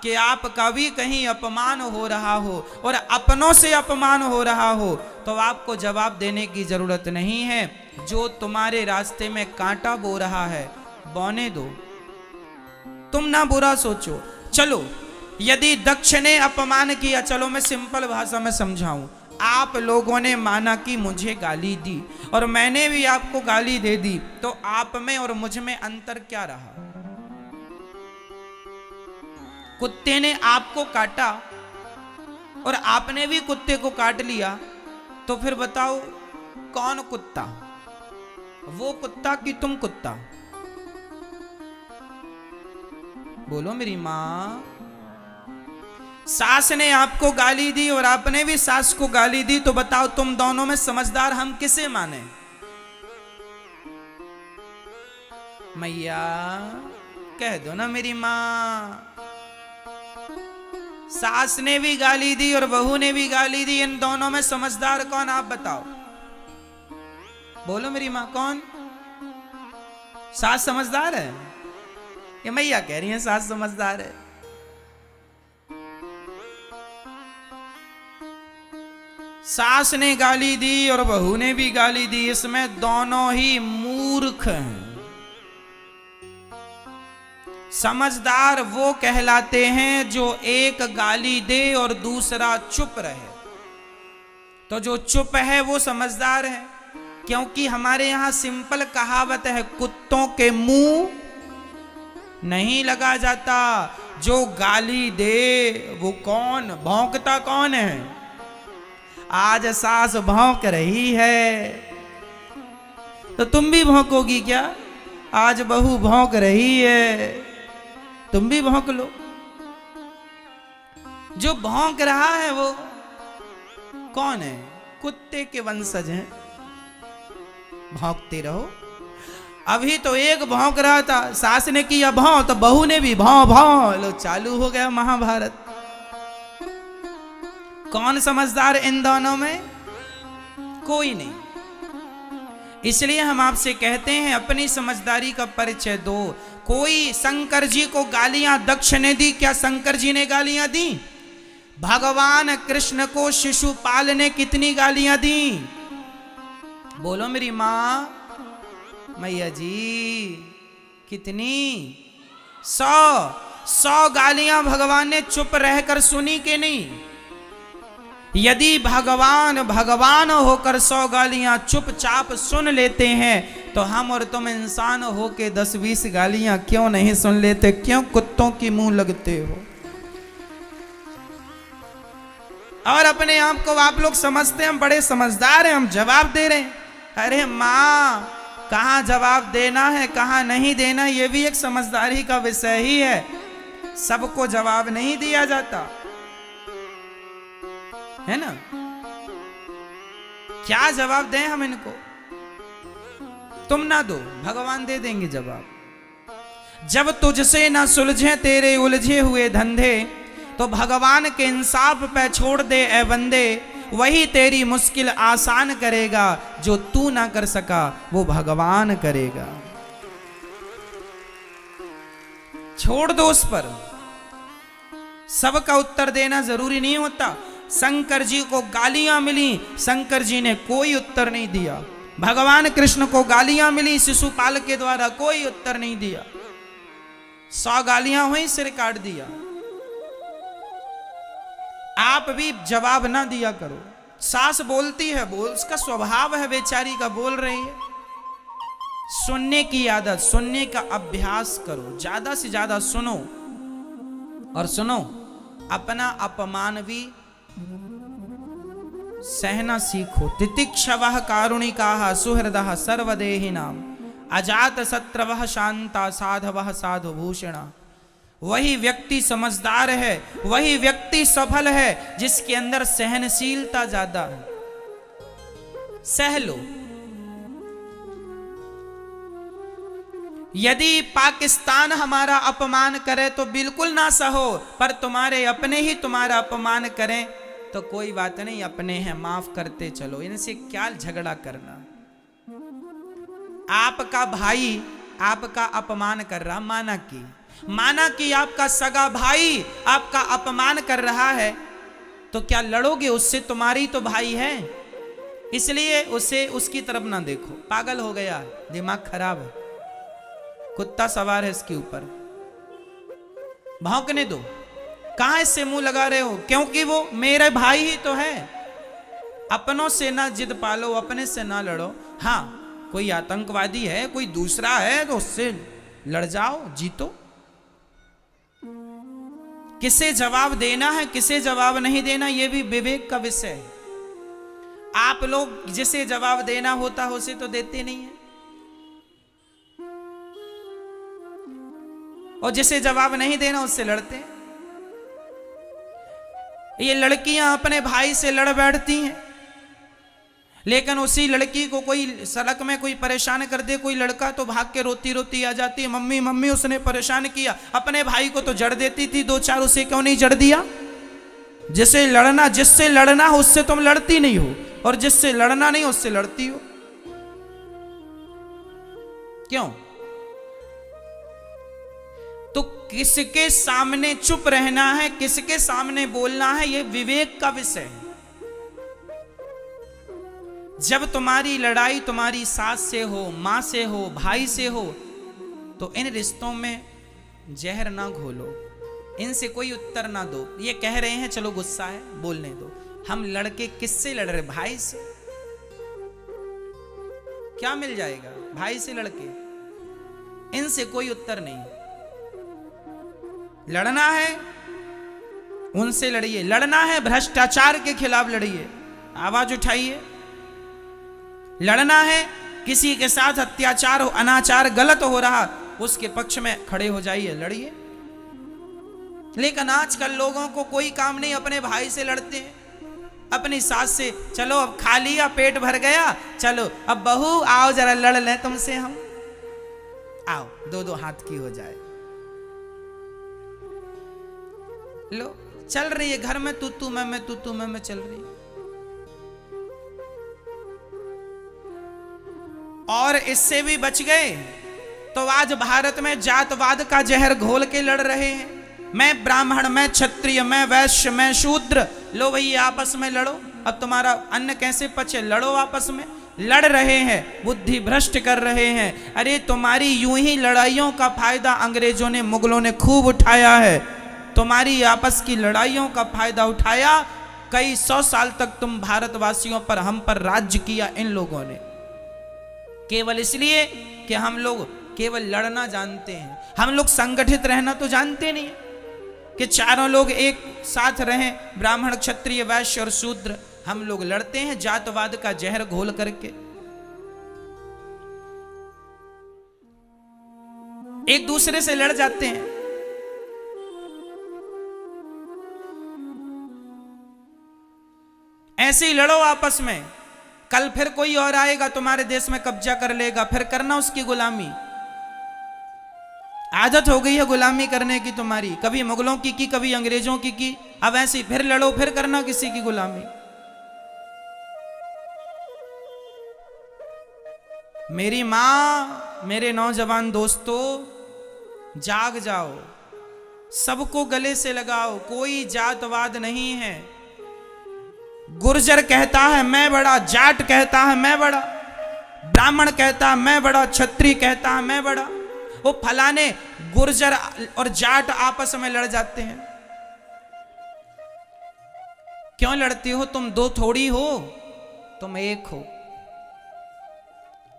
कि आपका भी कहीं अपमान हो रहा हो और अपनों से अपमान हो रहा हो, तो आपको जवाब देने की जरूरत नहीं है। जो तुम्हारे रास्ते में कांटा बो रहा है, बोने दो, तुम ना बुरा सोचो। चलो, यदि दक्ष ने अपमान किया, चलो मैं सिंपल भाषा में समझाऊं, आप लोगों ने माना कि मुझे गाली दी और मैंने भी आपको गाली दे दी, तो आप में और मुझ में अंतर क्या रहा? कुत्ते ने आपको काटा और आपने भी कुत्ते को काट लिया, तो फिर बताओ कौन कुत्ता, वो कुत्ता कि तुम कुत्ता? बोलो मेरी मां। सास ने आपको गाली दी और आपने भी सास को गाली दी, तो बताओ तुम दोनों में समझदार हम किसे माने? मैया कह दो ना मेरी मां। सास ने भी गाली दी और बहू ने भी गाली दी, इन दोनों में समझदार कौन, आप बताओ? बोलो मेरी मां, कौन? सास समझदार है? ये मैया कह रही है सास समझदार है। सास ने गाली दी और बहू ने भी गाली दी, इसमें दोनों ही मूर्ख हैं। समझदार वो कहलाते हैं जो एक गाली दे और दूसरा चुप रहे, तो जो चुप है वो समझदार है। क्योंकि हमारे यहां सिंपल कहावत है, कुत्तों के मुंह नहीं लगा जाता। जो गाली दे वो कौन, भौंकता कौन है? आज सास भौंक रही है, तो तुम भी भौंकोगी क्या? आज बहू भौंक रही है, तुम भी भौंक लो। जो भौंक रहा है वो कौन है? कुत्ते के वंशज हैं। भौंकते रहो। अभी तो एक भौंक रहा था, सास ने किया भौं तो बहू ने भी भौं भौं, लो चालू हो गया महाभारत। कौन समझदार इन दोनों में? कोई नहीं। इसलिए हम आपसे कहते हैं अपनी समझदारी का परिचय दो। कोई शंकर जी को गालियां दक्ष ने दी, क्या शंकर जी ने गालियां दी? भगवान कृष्ण को शिशुपाल ने कितनी गालियां दी? बोलो मेरी मां। मैया जी कितनी? 100 गालियां भगवान ने चुप रहकर सुनी कि नहीं? यदि भगवान होकर 100 गालियां चुपचाप सुन लेते हैं, तो हम और तुम इंसान होके 10-20 गालियां क्यों नहीं सुन लेते? क्यों कुत्तों की मुंह लगते हो? और अपने आप को आप लोग समझते हैं हम बड़े समझदार हैं, हम जवाब दे रहे हैं। अरे मां, कहां जवाब देना है कहां नहीं देना, यह भी एक समझदारी का विषय ही है। सबको जवाब नहीं दिया जाता है ना। क्या जवाब दें हम इनको? तुम ना दो, भगवान दे देंगे जवाब। जब तुझसे ना सुलझे तेरे उलझे हुए धंधे, तो भगवान के इंसाफ पे छोड़ दे ए बंदे। वही तेरी मुश्किल आसान करेगा, जो तू ना कर सका वो भगवान करेगा। छोड़ दो उस पर, सबका उत्तर देना जरूरी नहीं होता। शंकर जी को गालियां मिली, शंकर जी ने कोई उत्तर नहीं दिया। भगवान कृष्ण को गालियां मिली शिशुपाल के द्वारा, कोई उत्तर नहीं दिया। 100 गालियां हुई, सिर काट दिया। आप भी जवाब ना दिया करो। सास बोलती है, बोल, उसका स्वभाव है बेचारी का, बोल रही है। सुनने की आदत, सुनने का अभ्यास करो, ज्यादा से ज्यादा सुनो। और सुनो, अपना अपमान भी सहना सीखो। तितिक्षवः कारुणिकाः सुहृदः सर्वदेहिनां अजात शत्रवः शांता साधवः साधुभूषणा। वही व्यक्ति समझदार है, वही व्यक्ति सफल है जिसके अंदर सहनशीलता ज्यादा है। सह लो। यदि पाकिस्तान हमारा अपमान करे तो बिल्कुल ना सहो, पर तुम्हारे अपने ही तुम्हारा अपमान करें तो कोई बात नहीं, अपने हैं, माफ करते चलो। इनसे क्या झगड़ा करना। आपका भाई आपका अपमान कर रहा, माना कि माना कि आपका सगा भाई आपका अपमान कर रहा है, तो क्या लड़ोगे उससे? तुम्हारी तो भाई है, इसलिए उसे उसकी तरफ ना देखो। पागल हो गया, दिमाग खराब है, कुत्ता सवार है इसके ऊपर, भौंकने दो। कहां इससे मुंह लगा रहे हो? क्योंकि वो मेरे भाई ही तो है। अपनों से ना जिद पालो, अपने से ना लड़ो। हाँ, कोई आतंकवादी है, कोई दूसरा है, तो उससे लड़ जाओ, जीतो। किसे जवाब देना है, किसे जवाब नहीं देना, यह भी विवेक का विषय है। आप लोग जिसे जवाब देना होता है उसे तो देते नहीं है, और जिसे जवाब नहीं देना उससे लड़ते हैं। ये लड़कियां अपने भाई से लड़ बैठती हैं, लेकिन उसी लड़की को कोई सड़क में कोई परेशान कर दे, कोई लड़का, तो भाग के रोती रोती आ जाती है, मम्मी मम्मी उसने परेशान किया। अपने भाई को तो जड़ देती थी दो चार, उसे क्यों नहीं जड़ दिया? जिससे लड़ना हो उससे तुम लड़ती नहीं हो, और जिससे लड़ना नहीं उससे लड़ती हो। क्यों? तो किसके सामने चुप रहना है, किसके सामने बोलना है, यह विवेक का विषय है। जब तुम्हारी लड़ाई तुम्हारी सास से हो, मां से हो, भाई से हो, तो इन रिश्तों में जहर ना घोलो, इनसे कोई उत्तर ना दो। ये कह रहे हैं चलो गुस्सा है, बोलने दो। हम लड़के किससे लड़ रहे? भाई से। क्या मिल जाएगा भाई से लड़के? इनसे कोई उत्तर नहीं। लड़ना है उनसे लड़िए, लड़ना है भ्रष्टाचार के खिलाफ लड़िए, आवाज उठाइए। लड़ना है किसी के साथ अत्याचार हो, अनाचार गलत हो रहा, उसके पक्ष में खड़े हो जाइए, लड़िए। लेकिन आजकल लोगों को कोई काम नहीं, अपने भाई से लड़ते हैं, अपनी सास से। चलो अब खा लिया, पेट भर गया, चलो अब बहू आओ जरा लड़ लें तुमसे हम, आओ दो दो हाथ की हो जाए। लो चल रही है घर में तू मैं तू मैं चल रही है। और इससे भी बच गए तो आज भारत में जातवाद का जहर घोल के लड़ रहे हैं। मैं ब्राह्मण, मैं क्षत्रिय, मैं वैश्य, मैं शूद्र। लो भैया आपस में लड़ो, अब तुम्हारा अन्न कैसे पचे, लड़ो आपस में। लड़ रहे हैं, बुद्धि भ्रष्ट कर रहे हैं। अरे तुम्हारी यूं ही लड़ाइयों का फायदा अंग्रेजों ने, मुगलों ने खूब उठाया है। तुम्हारी आपस की लड़ाइयों का फायदा उठाया। कई 100 साल तक तुम भारतवासियों पर, हम पर राज्य किया इन लोगों ने, केवल इसलिए कि हम लोग केवल लड़ना जानते हैं। हम लोग संगठित रहना तो जानते नहीं कि चारों लोग एक साथ रहें, ब्राह्मण, क्षत्रिय, वैश्य और शूद्र। हम लोग लड़ते हैं जातवाद का जहर घोल करके। एक दूसरे से लड़ जाते हैं। ऐसे ही लड़ो आपस में। कल फिर कोई और आएगा तुम्हारे देश में, कब्जा कर लेगा, फिर करना उसकी गुलामी। आदत हो गई है गुलामी करने की तुम्हारी, कभी मुगलों की कभी अंग्रेजों की। अब ऐसे फिर लड़ो, फिर करना किसी की गुलामी। मेरी मां, मेरे नौजवान दोस्तों, जाग जाओ, सबको गले से लगाओ। कोई जातवाद नहीं है। गुर्जर कहता है मैं बड़ा, जाट कहता है मैं बड़ा, ब्राह्मण कहता है मैं बड़ा, क्षत्रिय कहता है मैं बड़ा। वो फलाने गुर्जर और जाट आपस में लड़ जाते हैं। क्यों लड़ती हो? तुम दो थोड़ी हो, तुम एक हो।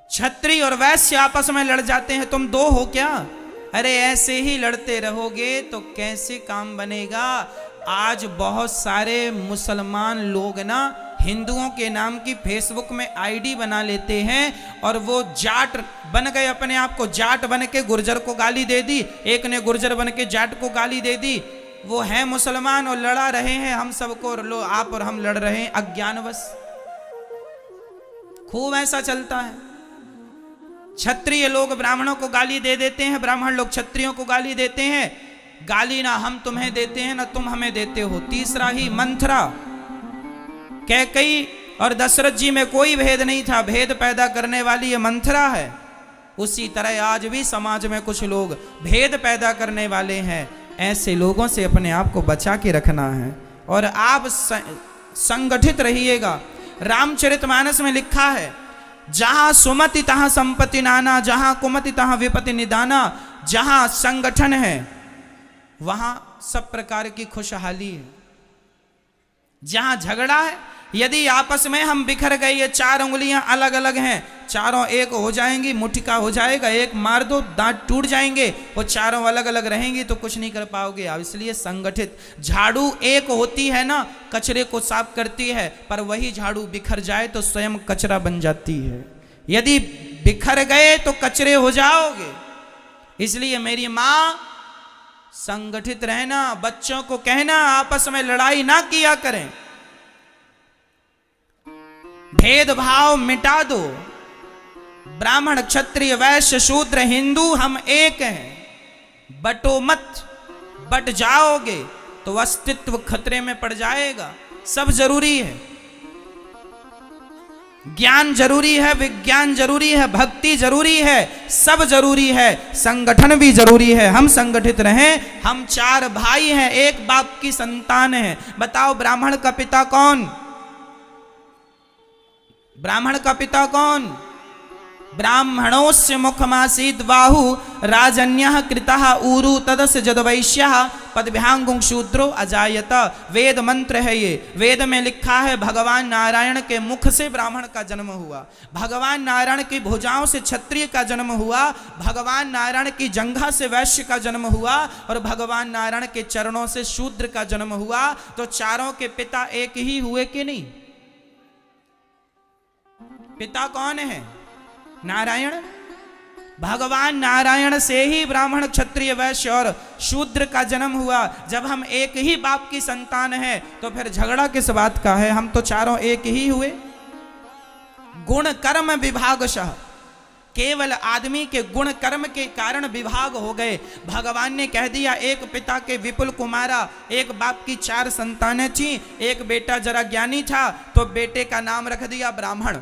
क्षत्रिय और वैश्य आपस में लड़ जाते हैं, तुम दो हो क्या? अरे ऐसे ही लड़ते रहोगे तो कैसे काम बनेगा? आज बहुत सारे मुसलमान लोग ना हिंदुओं के नाम की फेसबुक में आईडी बना लेते हैं, और वो जाट बन गए, अपने आप को जाट बन के गुर्जर को गाली दे दी, एक ने गुर्जर बन के जाट को गाली दे दी। वो है मुसलमान और लड़ा रहे हैं हम सबको, लो आप और हम लड़ रहे हैं अज्ञानवश। खूब ऐसा चलता है। क्षत्रिय लोग ब्राह्मणों को गाली दे देते हैं, ब्राह्मण लोग क्षत्रियों को गाली देते हैं। गाली ना हम तुम्हें देते हैं ना तुम हमें देते हो। तीसरा ही मंथरा, कैकेयी और दशरथ जी में कोई भेद नहीं था, भेद पैदा करने वाली ये मंथरा है। उसी तरह आज भी समाज में कुछ लोग भेद पैदा करने वाले हैं। ऐसे लोगों से अपने आप को बचा के रखना है और आप संगठित रहिएगा। रामचरितमानस में लिखा है, जहां सुमति तहां संपत्ति नाना, जहां कुमति तहां विपत्ति निदाना। जहां संगठन है वहां सब प्रकार की खुशहाली है। जहां झगड़ा है, यदि आपस में हम बिखर गए, ये चार उंगलियां अलग अलग हैं, चारों एक हो जाएंगी, मुट्ठा हो जाएगा, एक मार दो दांत टूट जाएंगे, वो चारों अलग अलग रहेंगी तो कुछ नहीं कर पाओगे आप। इसलिए संगठित। झाड़ू एक होती है ना, कचरे को साफ करती है, पर वही झाड़ू बिखर जाए तो स्वयं कचरा बन जाती है। यदि बिखर गए तो कचरे हो जाओगे। इसलिए मेरी माँ, संगठित रहना। बच्चों को कहना आपस में लड़ाई ना किया करें, भेदभाव मिटा दो। ब्राह्मण क्षत्रिय वैश्य शूद्र हिंदू हम एक हैं। बटो मत, बट जाओगे तो अस्तित्व खतरे में पड़ जाएगा। सब जरूरी है, ज्ञान जरूरी है, विज्ञान जरूरी है, भक्ति जरूरी है, सब जरूरी है, संगठन भी जरूरी है। हम संगठित रहें। हम चार भाई हैं, एक बाप की संतान हैं। बताओ ब्राह्मण का पिता कौन? ब्राह्मण का पिता कौन? ब्राह्मणोस्य मुखमासीद बाहु राजन्यः कृतः ऊरु तदस्य जदवैश्यः पदभ्यांगुं शूद्रो अजायत। वेद मंत्र है ये। वेद में लिखा है भगवान नारायण के मुख से ब्राह्मण का जन्म हुआ, भगवान नारायण की भुजाओं से क्षत्रिय का जन्म हुआ, भगवान नारायण की जंघा से वैश्य का जन्म हुआ और भगवान नारायण के चरणों से शूद्र का जन्म हुआ। तो चारों के पिता एक ही हुए कि नहीं? पिता कौन है? नारायण। भगवान नारायण से ही ब्राह्मण क्षत्रिय वैश्य और शूद्र का जन्म हुआ। जब हम एक ही बाप की संतान हैं तो फिर झगड़ा किस बात का है? हम तो चारों एक ही हुए। गुण कर्म विभागशः, केवल आदमी के गुण कर्म के कारण विभाग हो गए। भगवान ने कह दिया एक पिता के विपुल कुमारा, एक बाप की चार संतानें थी, एक बेटा जरा ज्ञानी था तो बेटे का नाम रख दिया ब्राह्मण।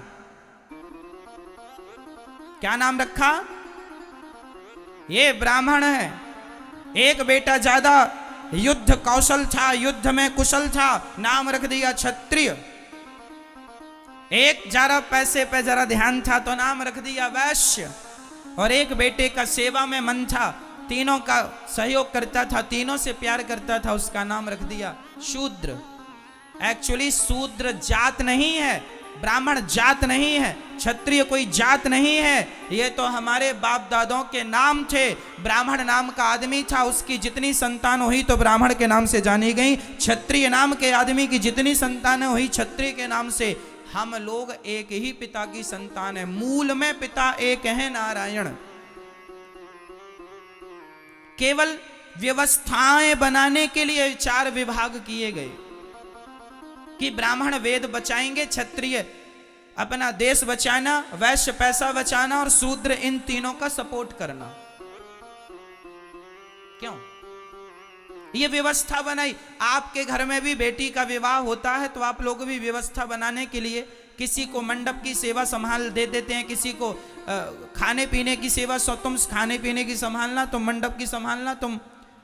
क्या नाम रखा? ये ब्राह्मण है। एक बेटा ज्यादा युद्ध कौशल था, युद्ध में कुशल था, नाम रख दिया क्षत्रिय। एक जरा पैसे पे जरा ध्यान था तो नाम रख दिया वैश्य। और एक बेटे का सेवा में मन था, तीनों का सहयोग करता था, तीनों से प्यार करता था, उसका नाम रख दिया शूद्र। एक्चुअली शूद्र जात नहीं है, ब्राह्मण जात नहीं है, क्षत्रिय कोई जात नहीं है। ये तो हमारे बाप दादों के नाम थे। ब्राह्मण नाम का आदमी था, उसकी जितनी संतान हुई तो ब्राह्मण के नाम से जानी गई। क्षत्रिय नाम के आदमी की जितनी संतानें हुई क्षत्रिय के नाम से। हम लोग एक ही पिता की संतान है। मूल में पिता एक है, नारायण। केवल व्यवस्थाएं बनाने के लिए चार विभाग किए गए कि ब्राह्मण वेद बचाएंगे, क्षत्रिय अपना देश बचाना, वैश्य पैसा बचाना और शूद्र इन तीनों का सपोर्ट करना। क्यों ये व्यवस्था बनाई? आपके घर में भी बेटी का विवाह होता है तो आप लोग भी व्यवस्था बनाने के लिए किसी को मंडप की सेवा संभाल दे देते हैं, किसी को खाने पीने की सेवा, सो तुम खाने पीने की संभालना, तुम मंडप की संभालना, तुम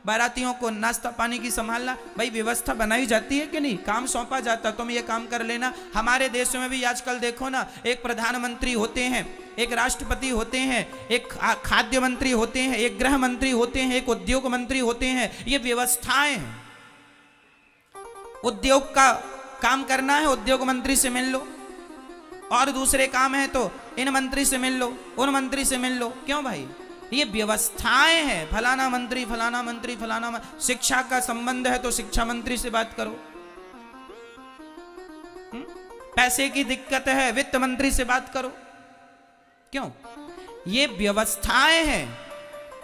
बारातियों को नाश्ता पानी की संभालना। भाई व्यवस्था बनाई जाती है कि नहीं? काम सौंपा जाता, तुम ये काम कर लेना। हमारे देश में भी आजकल देखो ना, एक प्रधानमंत्री होते हैं, एक राष्ट्रपति होते हैं, एक खाद्य मंत्री होते हैं, एक गृह मंत्री होते हैं, एक उद्योग मंत्री होते हैं। ये व्यवस्थाएं हैं। उद्योग का काम करना है, उद्योग मंत्री से मिल लो, और दूसरे काम है तो इन मंत्री से मिल लो, उन मंत्री से मिल लो। क्यों भाई? ये व्यवस्थाएं हैं। फलाना मंत्री, फलाना मंत्री, फलाना शिक्षा का संबंध है तो शिक्षा मंत्री से बात करो। पैसे की दिक्कत है, वित्त मंत्री से बात करो। क्यों? ये व्यवस्थाएं हैं।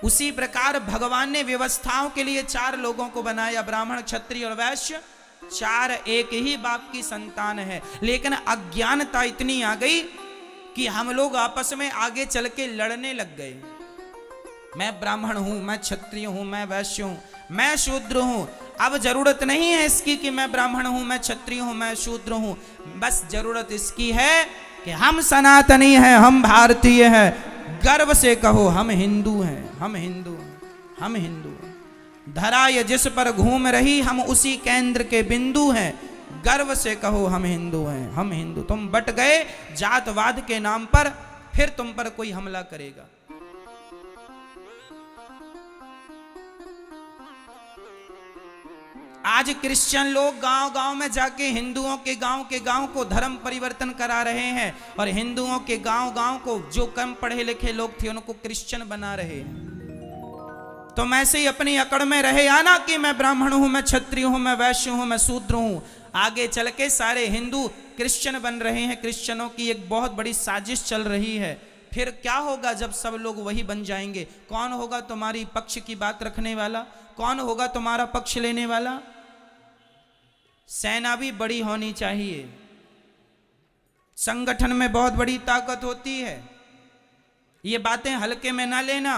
उसी प्रकार भगवान ने व्यवस्थाओं के लिए चार लोगों को बनाया, ब्राह्मण क्षत्रिय और वैश्य। चार एक ही बाप की संतान है, लेकिन अज्ञानता इतनी आ गई कि हम लोग आपस में आगे चल के लड़ने लग गए। मैं ब्राह्मण हूं, मैं क्षत्रिय हूं, मैं वैश्य हूं, मैं शूद्र हूं। अब जरूरत नहीं है इसकी कि मैं ब्राह्मण हूं, मैं क्षत्रिय हूं, मैं शूद्र हूं। बस जरूरत इसकी है कि हम सनातनी हैं, हम भारतीय हैं। गर्व से कहो हम हिंदू हैं, हम हिंदू हैं, हम हिंदू हैं। धरा ये जिस पर घूम रही हम उसी केंद्र के बिंदु हैं। गर्व से कहो हम हिंदू हैं, हम हिंदू। तुम बट गए जातवाद के नाम पर, फिर तुम पर कोई हमला करेगा। आज क्रिश्चियन लोग गांव-गांव में जाके हिंदुओं के गांव को धर्म परिवर्तन करा रहे हैं, और हिंदुओं के गांव को जो कम पढ़े लिखे लोग थे उनको क्रिश्चियन बना रहे हैं। तुम ऐसे ही अपनी अकड़ में रहे आना कि मैं ब्राह्मण हूं, मैं क्षत्रिय हूं, मैं वैश्य हूं, मैं शूद्र हूं। आगे चल के सारे हिंदू क्रिश्चियन बन रहे हैं। क्रिश्चियनों की एक बहुत बड़ी साजिश चल रही है। फिर क्या होगा जब सब लोग वही बन जाएंगे? कौन होगा तुम्हारी पक्ष की बात रखने वाला? कौन होगा तुम्हारा पक्ष लेने वाला? सेना भी बड़ी होनी चाहिए, संगठन में बहुत बड़ी ताकत होती है। ये बातें हल्के में ना लेना,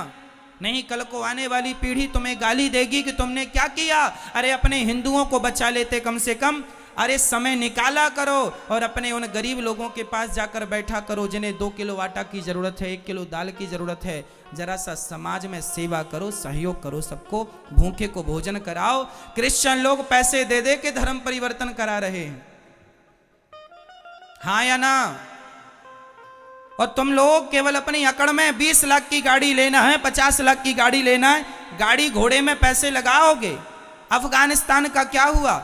नहीं कल को आने वाली पीढ़ी तुम्हें गाली देगी कि तुमने क्या किया। अरे अपने हिंदुओं को बचा लेते कम से कम। अरे समय निकाला करो और अपने उन गरीब लोगों के पास जाकर बैठा करो जिन्हें 2 किलो आटा की जरूरत है, 1 किलो दाल की जरूरत है। जरा सा समाज में सेवा करो, सहयोग करो, सबको भूखे को भोजन कराओ। क्रिश्चियन लोग पैसे दे दे के धर्म परिवर्तन करा रहे हैं, हाँ या ना? और तुम लोग केवल अपनी अकड़ में 20 लाख की गाड़ी लेना है, 50 लाख की गाड़ी लेना है, गाड़ी घोड़े में पैसे लगाओगे। अफगानिस्तान का क्या हुआ?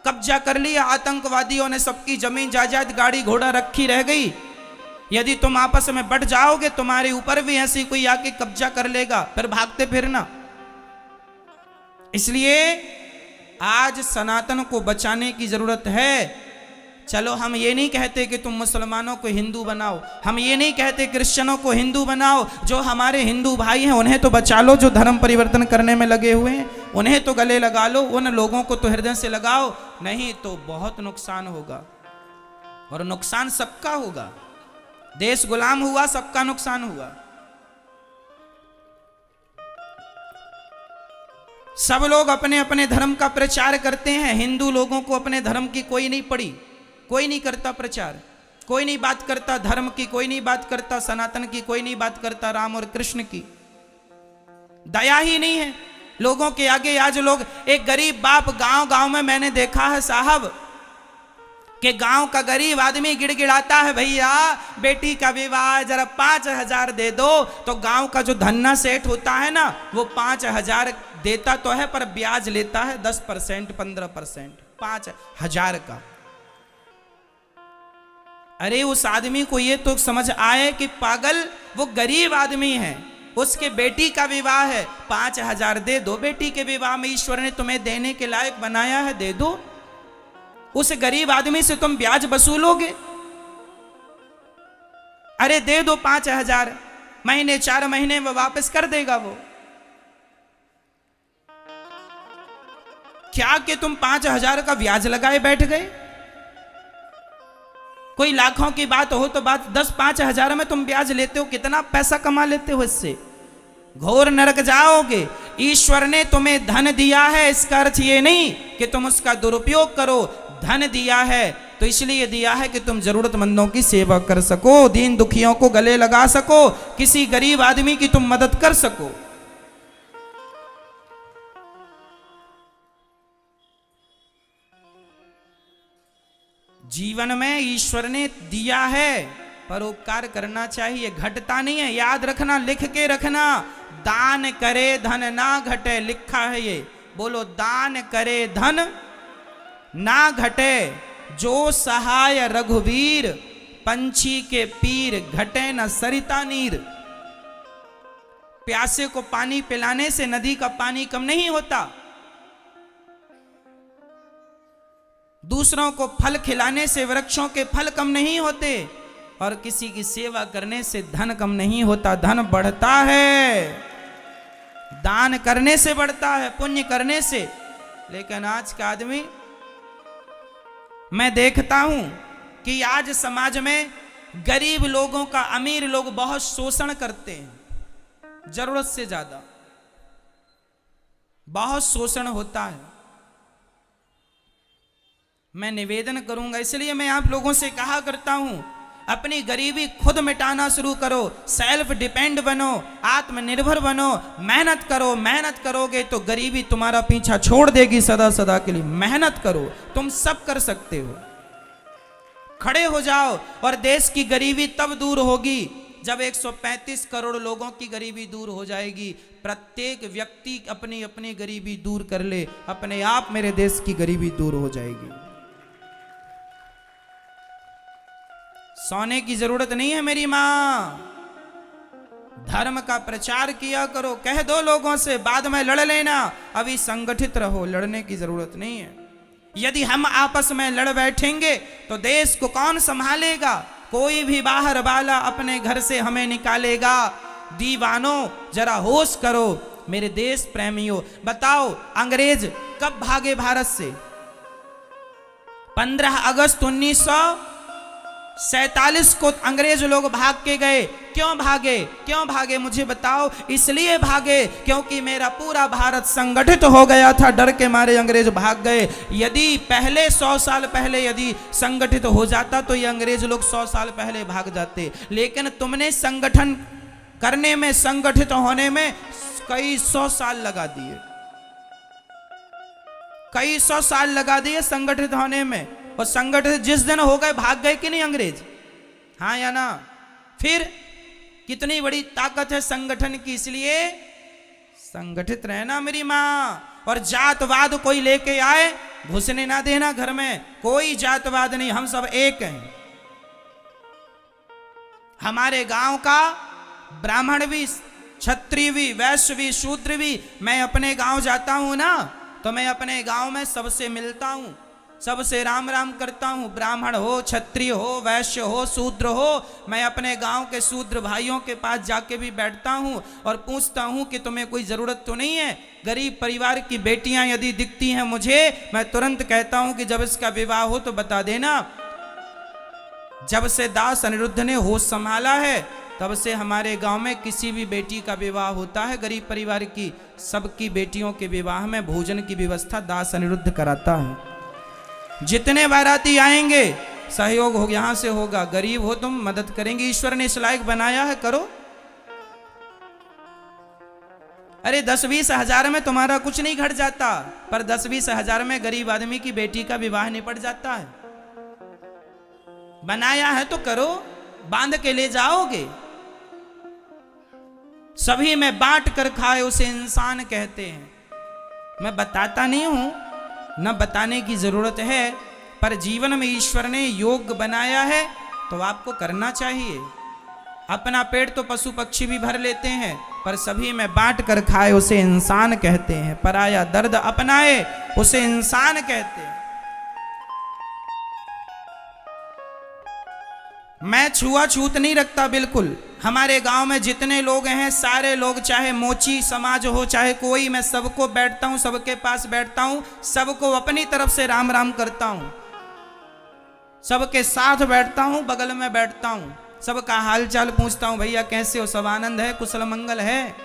कब्जा कर लिया आतंकवादियों ने, सबकी जमीन जायदाद गाड़ी घोड़ा रखी रह गई। यदि तुम आपस में बढ़ जाओगे तुम्हारे ऊपर भी ऐसी कोई आके कब्जा कर लेगा, फिर भागते फिरना। इसलिए आज सनातन को बचाने की जरूरत है। चलो हम ये नहीं कहते कि तुम मुसलमानों को हिंदू बनाओ, हम ये नहीं कहते क्रिश्चियनों को हिंदू बनाओ। जो हमारे हिंदू भाई हैं उन्हें तो बचा लो, जो धर्म परिवर्तन करने में लगे हुए हैं उन्हें तो गले लगा लो, उन लोगों को तो हृदय से लगाओ, नहीं तो बहुत नुकसान होगा। और नुकसान सबका होगा। देश गुलाम हुआ, सबका नुकसान हुआ। सब लोग अपने अपने धर्म का प्रचार करते हैं, हिंदू लोगों को अपने धर्म की कोई नहीं पड़ी, कोई नहीं करता प्रचार, कोई नहीं बात करता धर्म की, कोई नहीं बात करता सनातन की, कोई नहीं बात करता राम और कृष्ण की। दया ही नहीं है लोगों के आगे। आज लोग, एक गरीब बाप गांव में मैंने देखा है साहब कि गांव का गरीब आदमी गिड़गिड़ाता है, भैया बेटी का विवाह जरा 5,000 दे दो। तो गांव का जो धन्ना सेठ होता है ना, वो 5,000 देता तो है पर ब्याज लेता है 10%, 15%, 5,000 का। अरे उस आदमी को ये तो समझ आए कि पागल, वो गरीब आदमी है, उसके बेटी का विवाह है, 5,000 दे दो। बेटी के विवाह में ईश्वर ने तुम्हें देने के लायक बनाया है, दे दो। उस गरीब आदमी से तुम ब्याज वसूलोगे? अरे दे दो 5,000, महीने 4 महीने में वापस कर देगा वो। क्या कि तुम 5,000 का ब्याज लगाए बैठ गए? कोई लाखों की बात हो तो बात 10-5,000 में तुम ब्याज लेते हो, कितना पैसा कमा लेते हो इससे? घोर नरक जाओगे। ईश्वर ने तुम्हें धन दिया है, इसका अर्थ ये नहीं कि तुम उसका दुरुपयोग करो। धन दिया है तो इसलिए दिया है कि तुम जरूरतमंदों की सेवा कर सको, दीन दुखियों को गले लगा सको, किसी गरीब आदमी की तुम मदद कर सको। जीवन में ईश्वर ने दिया है, परोपकार करना चाहिए, घटता नहीं है। याद रखना, लिख के रखना, दान करे धन ना घटे, लिखा है ये। बोलो, दान करे धन ना घटे, जो सहाय रघुवीर, पंछी के पीर, घटे न सरिता नीर। प्यासे को पानी पिलाने से नदी का पानी कम नहीं होता, दूसरों को फल खिलाने से वृक्षों के फल कम नहीं होते, और किसी की सेवा करने से धन कम नहीं होता। धन बढ़ता है, दान करने से बढ़ता है, पुण्य करने से। लेकिन आज का आदमी, मैं देखता हूं कि आज समाज में गरीब लोगों का अमीर लोग बहुत शोषण करते हैं, जरूरत से ज्यादा बहुत शोषण होता है। मैं निवेदन करूंगा, इसलिए मैं आप लोगों से कहा करता हूं, अपनी गरीबी खुद मिटाना शुरू करो, सेल्फ डिपेंड बनो, आत्मनिर्भर बनो, मेहनत करो। मेहनत करोगे तो गरीबी तुम्हारा पीछा छोड़ देगी सदा सदा के लिए। मेहनत करो, तुम सब कर सकते हो। खड़े हो जाओ और देश की गरीबी तब दूर होगी जब 135 करोड़ लोगों की गरीबी दूर हो जाएगी। प्रत्येक व्यक्ति अपनी अपनी गरीबी दूर कर ले, अपने आप मेरे देश की गरीबी दूर हो जाएगी। सोने की जरूरत नहीं है मेरी मां। धर्म का प्रचार किया करो, कह दो लोगों से बाद में लड़ लेना, अभी संगठित रहो, लड़ने की जरूरत नहीं है। यदि हम आपस में लड़ बैठेंगे तो देश को कौन संभालेगा? कोई भी बाहर वाला अपने घर से हमें निकालेगा। दीवानों जरा होश करो, मेरे देश प्रेमियों। बताओ अंग्रेज कब भागे भारत से? 15 अगस्त 1947 को अंग्रेज लोग भाग के गए। क्यों भागे? क्यों भागे मुझे बताओ। इसलिए भागे क्योंकि मेरा पूरा भारत संगठित हो गया था, डर के मारे अंग्रेज भाग गए। यदि पहले 100 साल पहले यदि संगठित हो जाता तो ये अंग्रेज लोग 100 साल पहले भाग जाते। लेकिन तुमने संगठन करने में, संगठित होने में कई 100 साल लगा दिए, कई 100 साल लगा दिए संगठित होने में। और संगठित जिस दिन हो गए भाग गए कि नहीं अंग्रेज? हाँ या ना? फिर कितनी बड़ी ताकत है संगठन की। इसलिए संगठित रहना मेरी माँ। और जातवाद कोई लेके आए, घुसने ना देना घर में। कोई जातवाद नहीं, हम सब एक हैं। हमारे गांव का ब्राह्मण भी, क्षत्रिय भी, वैश्य भी, शूद्र भी, मैं अपने गांव जाता हूं ना तो मैं अपने गांव में सबसे मिलता हूं, सबसे राम राम करता हूं। ब्राह्मण हो, क्षत्रिय हो, वैश्य हो, शूद्र हो, मैं अपने गांव के शूद्र भाइयों के पास जाके भी बैठता हूं और पूछता हूं कि तुम्हें कोई जरूरत तो नहीं है। गरीब परिवार की बेटियां यदि दिखती हैं मुझे, मैं तुरंत कहता हूं कि जब इसका विवाह हो तो बता देना। जब से दास अनिरुद्ध ने होश संभाला है तब से हमारे गांव में किसी भी बेटी का विवाह होता है गरीब परिवार की, सबकी बेटियों के विवाह में भोजन की व्यवस्था दास अनिरुद्ध कराता है। जितने बाराती आएंगे सहयोग हो यहां से होगा। गरीब हो तुम, मदद करेंगे। ईश्वर ने इस लायक बनाया है, करो। अरे 10-20 हजार में तुम्हारा कुछ नहीं घट जाता, पर 10-20 हजार में गरीब आदमी की बेटी का विवाह निपट जाता है। बनाया है तो करो, बांध के ले जाओगे। सभी में बांट कर खाए उसे इंसान कहते हैं। मैं बताता नहीं हूं, न बताने की जरूरत है, पर जीवन में ईश्वर ने योग बनाया है तो आपको करना चाहिए। अपना पेट तो पशु पक्षी भी भर लेते हैं, पर सभी में बांट कर खाए उसे इंसान कहते हैं। पराया दर्द अपनाए उसे इंसान कहते हैं। मैं छुआछूत नहीं रखता बिल्कुल। हमारे गांव में जितने लोग हैं सारे लोग, चाहे मोची समाज हो चाहे कोई, मैं सबको बैठता हूं, सबके पास बैठता हूं, सबको अपनी तरफ से राम राम करता हूं, सबके साथ बैठता हूं, बगल में बैठता हूं, सबका हालचाल पूछता हूं, भैया कैसे हो, सब आनंद है, कुशल मंगल है।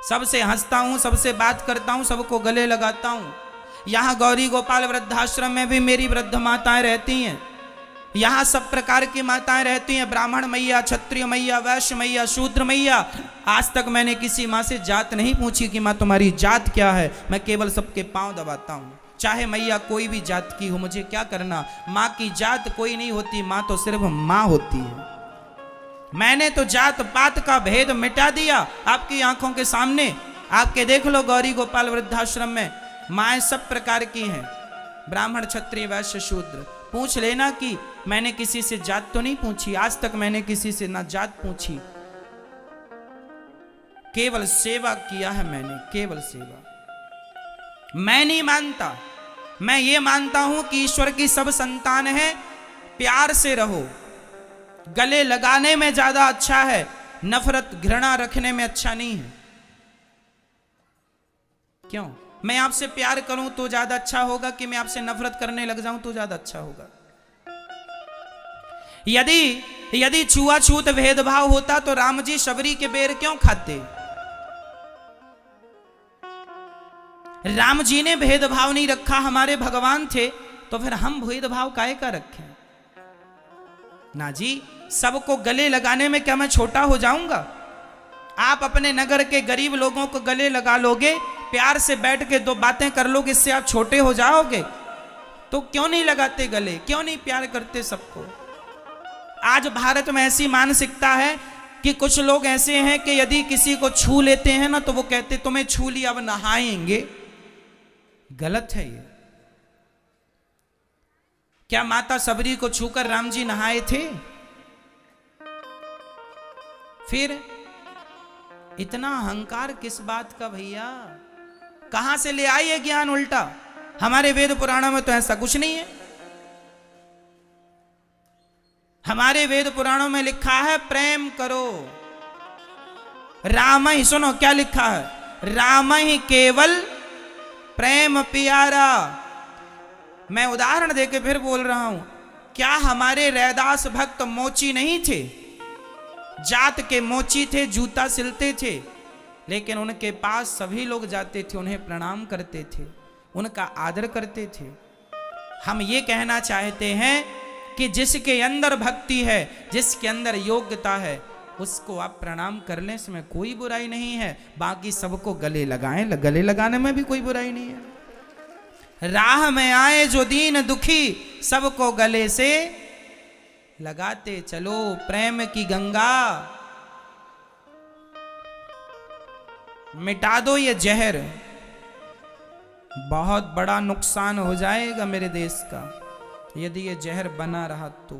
सबसे हंसता हूं, सबसे बात करता हूं, सबको गले लगाता हूं। यहां गौरी गोपाल वृद्धाश्रम में भी मेरी वृद्ध माताएं रहती हैं। यहां सब प्रकार की माताएं रहती हैं, ब्राह्मण मैया, क्षत्रिय मैया, वैश्य मैया, शूद्र मैया। आज तक मैंने किसी मां से जात नहीं पूछी कि मां तुम्हारी जात क्या है। मैं केवल सबके पांव दबाता हूं, चाहे मैया कोई भी जात की हो, मुझे क्या करना। मां की जात कोई नहीं होती, मां तो सिर्फ मां होती है। मैंने तो जात पात का भेद मिटा दिया आपकी आंखों के सामने। आपके देख लो गौरी गोपाल वृद्धाश्रम में माएँ सब प्रकार की हैं, ब्राह्मण, क्षत्रिय, वैश्य, शूद्र। पूछ लेना कि मैंने किसी से जात तो नहीं पूछी, आज तक मैंने किसी से ना जात पूछी, केवल सेवा किया है मैंने, केवल सेवा। मैं नहीं मानता, मैं ये मानता हूं कि ईश्वर की सब संतान है, प्यार से रहो। गले लगाने में ज्यादा अच्छा है, नफरत घृणा रखने में अच्छा नहीं है। क्यों? मैं आपसे प्यार करूं तो ज्यादा अच्छा होगा कि मैं आपसे नफरत करने लग जाऊं तो ज्यादा अच्छा होगा? यदि छुआछूत भेदभाव होता तो राम जी शबरी के बेर क्यों खाते? राम जी ने भेदभाव नहीं रखा, हमारे भगवान थे, तो फिर हम भेदभाव काहे का रखें? ना जी, सबको गले लगाने में क्या मैं छोटा हो जाऊंगा? आप अपने नगर के गरीब लोगों को गले लगा लोगे, प्यार से बैठ के दो बातें कर लोगे, इससे आप छोटे हो जाओगे? तो क्यों नहीं लगाते गले, क्यों नहीं प्यार करते सबको? आज भारत में ऐसी मानसिकता है कि कुछ लोग ऐसे हैं कि यदि किसी को छू लेते हैं ना तो वो कहते तुम्हें छू लिया अब नहाएंगे। गलत है ये। क्या माता सबरी को छूकर राम जी नहाए थे? फिर इतना अहंकार किस बात का भैया? कहां से ले आई है ज्ञान उल्टा? हमारे वेद पुराणों में तो ऐसा कुछ नहीं है। हमारे वेद पुराणों में लिखा है प्रेम करो, राम ही, सुनो क्या लिखा है, राम ही केवल प्रेम प्यारा। मैं उदाहरण देके फिर बोल रहा हूं, क्या हमारे रैदास भक्त मोची नहीं थे? जात के मोची थे, जूता सिलते थे, लेकिन उनके पास सभी लोग जाते थे, उन्हें प्रणाम करते थे, उनका आदर करते थे। हम ये कहना चाहते हैं कि जिसके अंदर भक्ति है, जिसके अंदर योग्यता है, उसको आप प्रणाम करने में कोई बुराई नहीं है। बाकी सबको गले लगाएं, गले लगाने में भी कोई बुराई नहीं है। राह में आए जो दीन दुखी, सबको गले से लगाते चलो, प्रेम की गंगा मिटा दो ये जहर। बहुत बड़ा नुकसान हो जाएगा मेरे देश का यदि ये जहर बना रहा तो।